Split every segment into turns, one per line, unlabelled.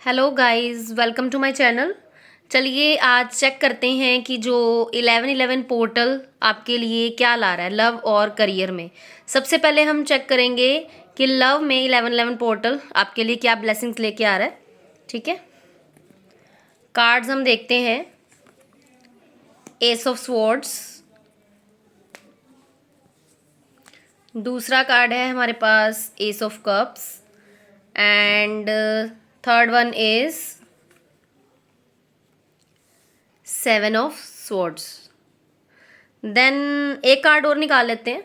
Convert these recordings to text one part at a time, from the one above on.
Hello guys, welcome to my channel. चलिए आज check करते हैं कि जो 1111 पोर्टल आपके लिए क्या ला रहा है लव और करियर में। सबसे पहले हम चेक करेंगे कि लव में 1111 पोर्टल आपके लिए क्या ब्लेसिंग्स लेके आ रहा है। ठीक है, कार्ड्स हम देखते हैं। एस ऑफ स्वॉर्ड्स, दूसरा कार्ड है हमारे पास ace of cups and third one is seven of swords. Then एक कार्ड और निकाल लेते हैं।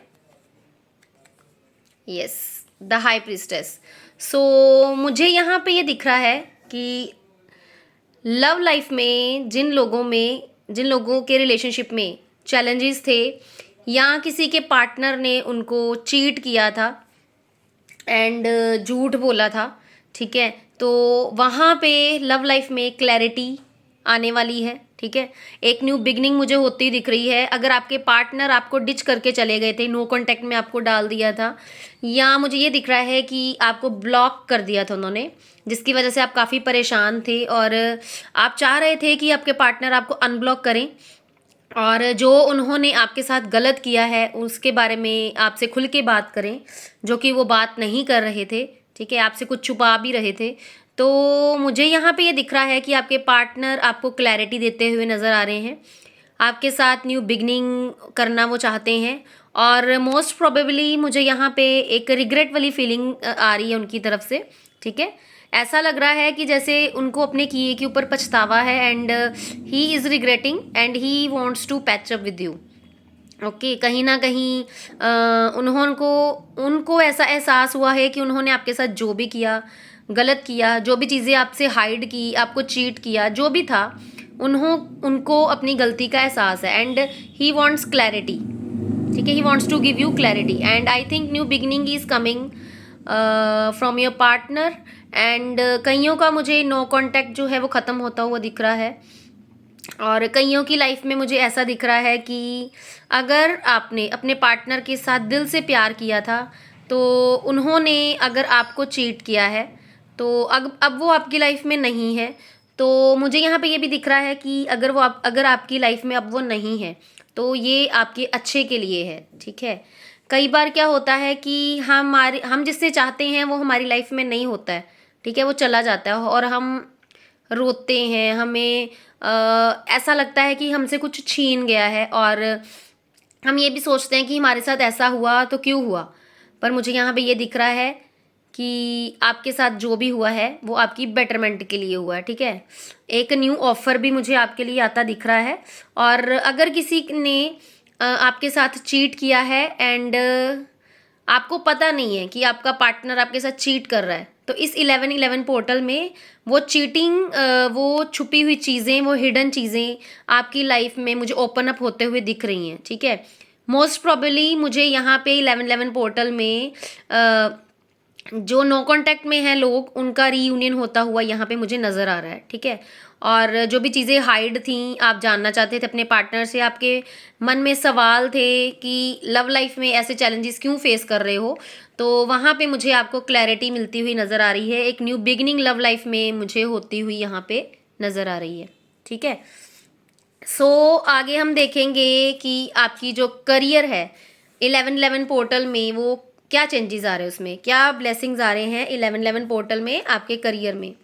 Yes, the high priestess. So मुझे यहाँ पे ये दिख रहा है कि लव लाइफ में जिन लोगों के रिलेशनशिप में चैलेंजेस थे या किसी के पार्टनर ने उनको चीट किया था एंड झूठ बोला था, ठीक है, तो वहाँ पे लव लाइफ में क्लैरिटी आने वाली है। ठीक है, एक न्यू बिगनिंग मुझे होती दिख रही है। अगर आपके पार्टनर आपको डिच करके चले गए थे, नो कांटेक्ट में आपको डाल दिया था, या मुझे ये दिख रहा है कि आपको ब्लॉक कर दिया था उन्होंने, जिसकी वजह से आप काफ़ी परेशान थे और आप चाह रहे थे कि आपके पार्टनर आपको अनब्लॉक करें और जो उन्होंने आपके साथ गलत किया है उसके बारे में आपसे खुल के बात करें, जो कि वो बात नहीं कर रहे थे। ठीक है, आपसे कुछ छुपा भी रहे थे। तो मुझे यहाँ पे ये दिख रहा है कि आपके पार्टनर आपको क्लैरिटी देते हुए नज़र आ रहे हैं। आपके साथ न्यू बिगनिंग करना वो चाहते हैं और मोस्ट प्रोबेबली मुझे यहाँ पे एक रिग्रेट वाली फीलिंग आ रही है उनकी तरफ से। ठीक है, ऐसा लग रहा है कि जैसे उनको अपने किए के ऊपर पछतावा है and he is regretting and he wants to patch up with you. Okay, कहीं ना कहीं उनको ऐसा एहसास हुआ है कि उन्होंने आपके साथ जो भी किया, गलत किया, जो भी चीज़ें आपसे हाइड की, आपको चीट किया, जो भी था, उनको अपनी गलती का एहसास है एंड ही वांट्स क्लैरिटी। ठीक है, he wants to give you clarity and I think new beginning is coming from your partner and कईयों का मुझे नो कांटेक्ट जो है वो ख़त्म होता हुआ दिख रहा है और कईयों की लाइफ में मुझे ऐसा दिख रहा है कि अगर आपने अपने पार्टनर के साथ दिल से प्यार किया था तो उन्होंने अगर आपको चीट किया है तो अब वो आपकी लाइफ में नहीं है। तो मुझे यहाँ पे ये भी दिख रहा है कि अगर आपकी लाइफ में अब वो नहीं है तो ये आपके अच्छे के लिए है। ठीक है, कई बार क्या होता है कि हम जिससे चाहते हैं वो हमारी लाइफ में नहीं होता है। ठीक है, वो चला जाता है और हम रोते हैं, हमें ऐसा लगता है कि हमसे कुछ छीन गया है और हम ये भी सोचते हैं कि हमारे साथ ऐसा हुआ तो क्यों हुआ। पर मुझे यहाँ पे ये दिख रहा है कि आपके साथ जो भी हुआ है वो आपकी बेटरमेंट के लिए हुआ है। ठीक है, एक न्यू ऑफर भी मुझे आपके लिए आता दिख रहा है और अगर किसी ने आपके साथ चीट किया है एंड आपको पता नहीं है कि आपका पार्टनर आपके साथ चीट कर रहा है, तो इस 1111 पोर्टल में वो चीटिंग, वो छुपी हुई चीज़ें, वो हिडन चीज़ें आपकी लाइफ में मुझे ओपन अप होते हुए दिख रही हैं। ठीक है, मोस्ट प्रॉबली मुझे यहाँ पे 1111 पोर्टल में जो नो कांटेक्ट में हैं लोग, उनका रीयूनियन होता हुआ यहाँ पे मुझे नज़र आ रहा है। ठीक है, और जो भी चीज़ें हाइड थी, आप जानना चाहते थे अपने पार्टनर से, आपके मन में सवाल थे कि लव लाइफ में ऐसे चैलेंजेस क्यों फेस कर रहे हो, तो वहाँ पे मुझे आपको क्लैरिटी मिलती हुई नज़र आ रही है। एक न्यू बिगनिंग लव लाइफ में मुझे होती हुई यहाँ पे नज़र आ रही है। ठीक है, सो आगे हम देखेंगे कि आपकी जो करियर है 1111 पोर्टल में वो क्या चेंजेस आ रहे हैं, उसमें क्या ब्लेसिंग्स आ रहे हैं 1111 पोर्टल में आपके करियर में।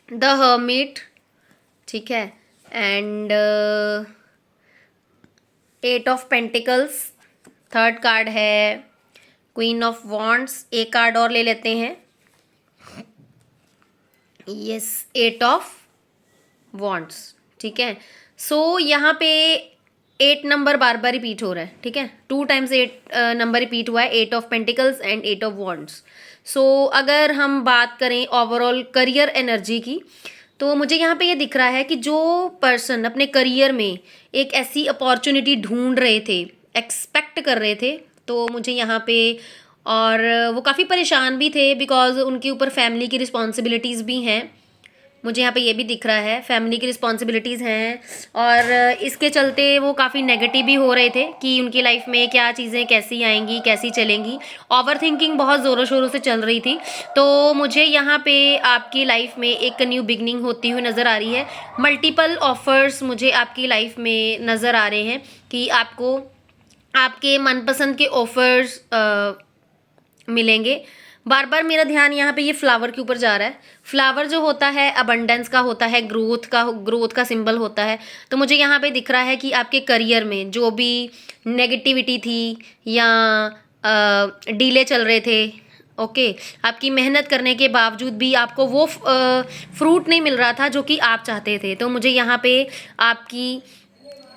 द हर्मिट, ठीक है, and eight of pentacles, third card है क्वीन ऑफ वॉन्ड्स। एक कार्ड और ले लेते हैं। Yes, eight of wands. ठीक है, सो यहाँ पे 8 नंबर बार बार रिपीट हो रहा है। ठीक है, 2 टाइम्स 8 नंबर रिपीट हुआ है, 8 of pentacles and 8 of wands. So अगर हम बात करें ओवरऑल करियर एनर्जी की, तो मुझे यहाँ पे ये दिख रहा है कि जो पर्सन अपने करियर में एक ऐसी अपॉर्चुनिटी ढूंढ रहे थे, एक्सपेक्ट कर रहे थे, तो मुझे यहाँ पे, और वो काफ़ी परेशान भी थे बिकॉज उनके ऊपर फैमिली की रिस्पॉन्सिबिलिटीज़ भी हैं, मुझे यहाँ पे ये भी दिख रहा है, फैमिली की रिस्पॉन्सिबिलिटीज़ हैं और इसके चलते वो काफ़ी नेगेटिव भी हो रहे थे कि उनकी लाइफ में क्या चीज़ें कैसी आएंगी, कैसी चलेंगी। ओवर थिंकिंग बहुत ज़ोरों शोरों से चल रही थी। तो मुझे यहाँ पे आपकी लाइफ में एक न्यू बिगनिंग होती हुई नज़र आ रही है। मल्टीपल ऑफर्स मुझे आपकी लाइफ में नज़र आ रहे हैं कि आपको आपके मनपसंद के ऑफर्स मिलेंगे। बार बार मेरा ध्यान यहाँ पे ये फ्लावर के ऊपर जा रहा है। फ्लावर जो होता है अबंडेंस का होता है, ग्रोथ का सिंबल होता है। तो मुझे यहाँ पे दिख रहा है कि आपके करियर में जो भी नेगेटिविटी थी या डीले चल रहे थे, ओके, आपकी मेहनत करने के बावजूद भी आपको वो फ्रूट नहीं मिल रहा था जो कि आप चाहते थे। तो मुझे यहाँ पे आपकी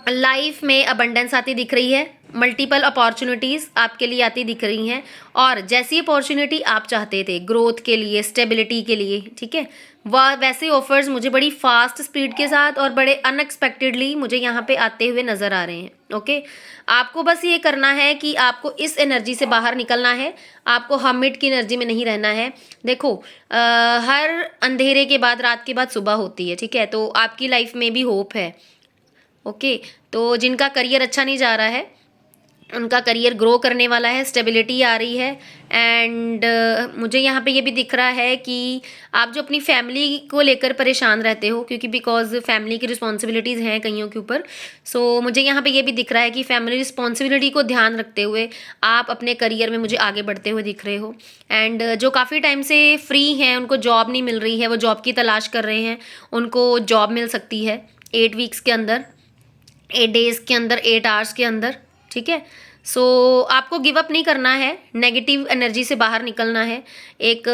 लाइफ में अबंडेंस आती दिख रही है, मल्टीपल अपॉर्चुनिटीज़ आपके लिए आती दिख रही हैं और जैसी अपॉर्चुनिटी आप चाहते थे ग्रोथ के लिए, स्टेबिलिटी के लिए, ठीक है, वह वैसे ऑफर्स मुझे बड़ी फास्ट स्पीड के साथ और बड़े अनएक्सपेक्टेडली मुझे यहाँ पे आते हुए नज़र आ रहे हैं। ओके, आपको बस ये करना है कि आपको इस एनर्जी से बाहर निकलना है, आपको हर्मिट की एनर्जी में नहीं रहना है। देखो हर अंधेरे के बाद, रात के बाद सुबह होती है, ठीक है, तो आपकी लाइफ में भी होप है। ओके, तो जिनका करियर अच्छा नहीं जा रहा है उनका करियर ग्रो करने वाला है, स्टेबिलिटी आ रही है। एंड मुझे यहाँ पे ये भी दिख रहा है कि आप जो अपनी फैमिली को लेकर परेशान रहते हो, क्योंकि बिकॉज फैमिली की रिस्पॉन्सिबिलिटीज़ हैं कईयों के ऊपर, सो मुझे यहाँ पे ये भी दिख रहा है कि फैमिली रिस्पॉन्सिबिलिटी को ध्यान रखते हुए आप अपने करियर में मुझे आगे बढ़ते हुए दिख रहे हो। एंड जो काफ़ी टाइम से फ्री हैं, उनको जॉब नहीं मिल रही है, वो जॉब की तलाश कर रहे हैं, उनको जॉब मिल सकती है 8 वीक्स के अंदर, 8 डेज़ के अंदर, 8 आवर्स के अंदर, ठीक है। सो आपको गिव अप नहीं करना है, नेगेटिव एनर्जी से बाहर निकलना है, एक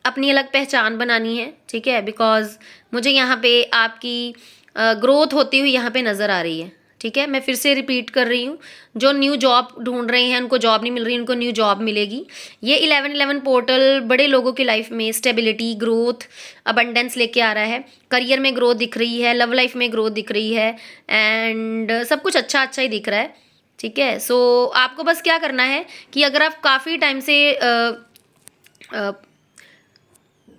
अपनी अलग पहचान बनानी है, ठीक है, बिकॉज मुझे यहाँ पे आपकी ग्रोथ होती हुई यहाँ पे नज़र आ रही है, ठीक है। मैं फिर से रिपीट कर रही हूँ, जो न्यू जॉब ढूंढ रहे हैं उनको जॉब नहीं मिल रही, उनको न्यू जॉब मिलेगी। ये 1111 पोर्टल बड़े लोगों की लाइफ में स्टेबिलिटी, ग्रोथ, अबंडेंस लेके आ रहा है। करियर में ग्रोथ दिख रही है, लव लाइफ में ग्रोथ दिख रही है एंड सब कुछ अच्छा अच्छा ही दिख रहा है, ठीक है। सो आपको बस क्या करना है कि अगर आप काफ़ी टाइम से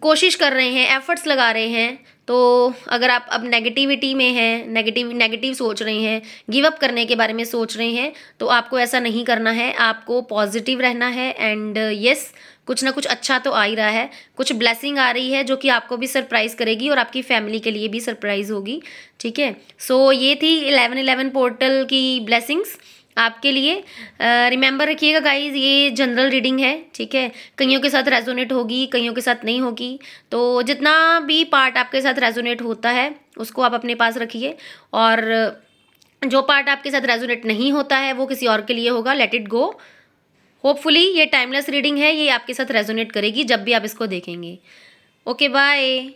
कोशिश कर रहे हैं, एफर्ट्स लगा रहे हैं, तो अगर आप अब नेगेटिविटी में हैं, नेगेटिव सोच रहे हैं, गिव अप करने के बारे में सोच रहे हैं, तो आपको ऐसा नहीं करना है, आपको पॉजिटिव रहना है। एंड यस, कुछ ना कुछ अच्छा तो आ ही रहा है, कुछ ब्लेसिंग आ रही है जो कि आपको भी सरप्राइज़ करेगी और आपकी फैमिली के लिए भी सरप्राइज़ होगी, ठीक है। सो ये थी 1111 पोर्टल की ब्लेसिंग्स आपके लिए। रिमेंबर रखिएगा गाइज, ये जनरल रीडिंग है, ठीक है, कईयों के साथ रेजोनेट होगी, कईयों के साथ नहीं होगी। तो जितना भी पार्ट आपके साथ रेजोनेट होता है उसको आप अपने पास रखिए और जो पार्ट आपके साथ रेजोनेट नहीं होता है वो किसी और के लिए होगा, लेट इट गो। होपफुली ये टाइमलेस रीडिंग है, ये आपके साथ रेजोनेट करेगी जब भी आप इसको देखेंगे। Okay, bye.